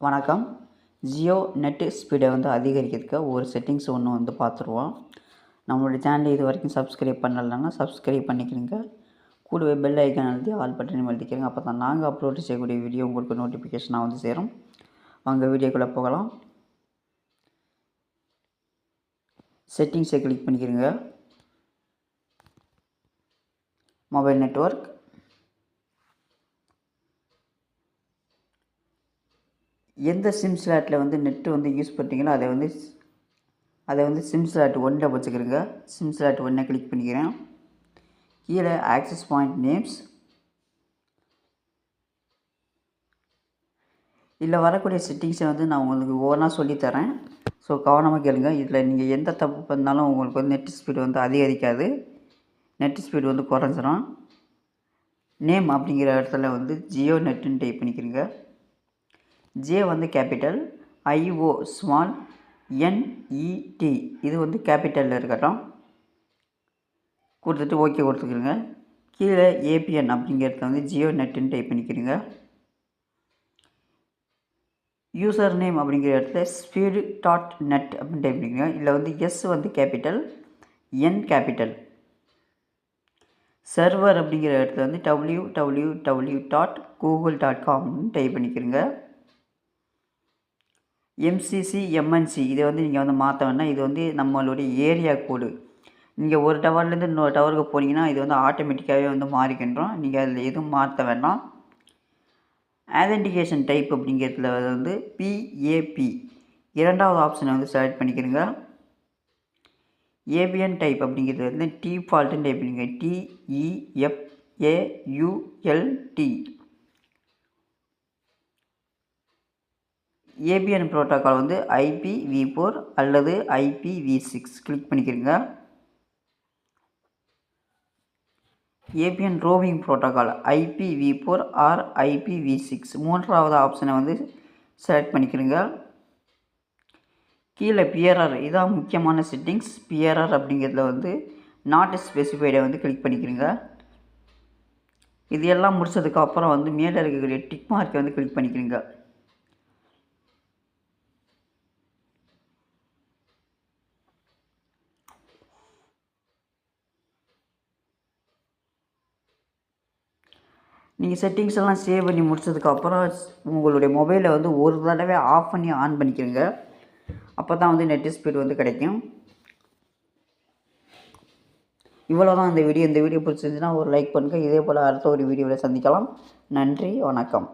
வணக்கம். ஜியோ நெட் ஸ்பீடை அதிகரிக்கிறதுக்கு ஒரு செட்டிங்ஸ் ஒன்று பார்த்துருவோம். நம்மளுடைய சேனலை இது வரைக்கும் சப்ஸ்கிரைப் பண்ணலைன்னா சப்ஸ்கிரைப் பண்ணிக்கிறீங்க. கூடவே பெல் ஐக்கான் அழுத்தி ஆல் பட்டனையும் அழுத்திக்கிறீங்க. அப்போ தான் நாங்கள் அப்லோட் செய்யக்கூடிய வீடியோ உங்களுக்கு நோட்டிஃபிகேஷனாக சேரும். வாங்க வீடியோக்குள்ளே போகலாம். செட்டிங்ஸை கிளிக் பண்ணிக்கிறீங்க. மொபைல் நெட்வொர்க், எந்த சிம் ஸ்லாட்டில் நெட்டு யூஸ் பண்ணுறீங்களோ அதை சிம் ஸ்லாட் 1 வச்சுக்கிறேங்க. சிம் ஸ்லாட் 1 கிளிக் பண்ணிக்கிறேன். கீழே ஆக்சஸ் பாயிண்ட் நேம்ஸ், இதில் வரக்கூடிய செட்டிங்ஸை நான் உங்களுக்கு ஒவ்வொன்றா சொல்லித்தரேன். ஸோ கவனமாக கேளுங்க. இதில் நீங்கள் எந்த தப்பு பண்ணாலும் உங்களுக்கு நெட் ஸ்பீடு அதிகரிக்காது, நெட் ஸ்பீடு குறைஞ்சிரும். நேம் அப்படிங்கிற இடத்துல ஜியோ நெட்டுன்னு டைப் பண்ணிக்கிறீங்க. J capital, IO small, NED இது கேபிட்டலில் இருக்கட்டும். கொடுத்துட்டு ஓகே கொடுத்துக்கிறங்க. கீழே ஏபிஎன் அப்படிங்கிறத ஜியோ நெட்டுன்னு டைப் பண்ணிக்கிறீங்க. யூசர் நேம் அப்படிங்கிற இடத்துல speed.net அப்படின்னு டைப் பண்ணிக்கிறீங்க. இதில் எஸ் கேபிட்டல், என் கேபிட்டல். சர்வர் அப்படிங்கிற இடத்துல www.google.com டைப் பண்ணிக்கிறீங்க. எம்சிசி எம்என்சி இதை நீங்கள் மாற்ற வேண்டாம். இது நம்மளுடைய ஏரியா கோடு. நீங்கள் ஒரு டவர்லேருந்து இன்னொரு டவருக்கு போனீங்கன்னா இது ஆட்டோமேட்டிக்காகவே மாறிக்கின்றோம். நீங்கள் அதில் எதுவும் மாற்ற வேண்டாம். ஐடென்டிகேஷன் டைப் அப்படிங்கிறதுல பிஏபி இரண்டாவது ஆப்ஷனை செலக்ட் பண்ணிக்கிறீங்க. ஏபிஎன் டைப் அப்படிங்கிறது டிஃபால்ட்டுன்னு டைப் பண்ணிங்க. டிஇஎஃப்ஏயுஎல்டி. ஏபிஎன் ப்ரோட்டோக்கால் IPv4 அல்லது IPv6 கிளிக் பண்ணிக்கிறீங்க. ABN roaming protocol IPv4 R IPv6 மூன்றாவது ஆப்ஷனை செலக்ட் பண்ணிக்கிறீங்க. கீழே பிஆர்ஆர் இதான் முக்கியமான செட்டிங்ஸ். பிஆர்ஆர் அப்படிங்கிறதுல நாட் ஸ்பெசிஃபைடை கிளிக் பண்ணிக்கிறீங்க. இது எல்லாம் முடிச்சதுக்கப்புறம் மேலே இருக்கக்கூடிய டிக் மார்க்கை கிளிக் பண்ணிக்கிறீங்க. நீங்கள் செட்டிங்ஸ் எல்லாம் சேவ் பண்ணி முடிச்சதுக்கப்புறம் உங்களுடைய மொபைலை ஒரு தடவை ஆஃப் பண்ணி ஆன் பண்ணிக்கிறீங்க. அப்போ தான் நெட் ஸ்பீடு கிடைக்கும். இவ்வளோ தான் இந்த வீடியோ பிடிச்சிருந்துச்சுன்னா ஒரு லைக் பண்ணுங்கள். இதே போல் அடுத்த ஒரு வீடியோவில் சந்திக்கலாம். நன்றி, வணக்கம்.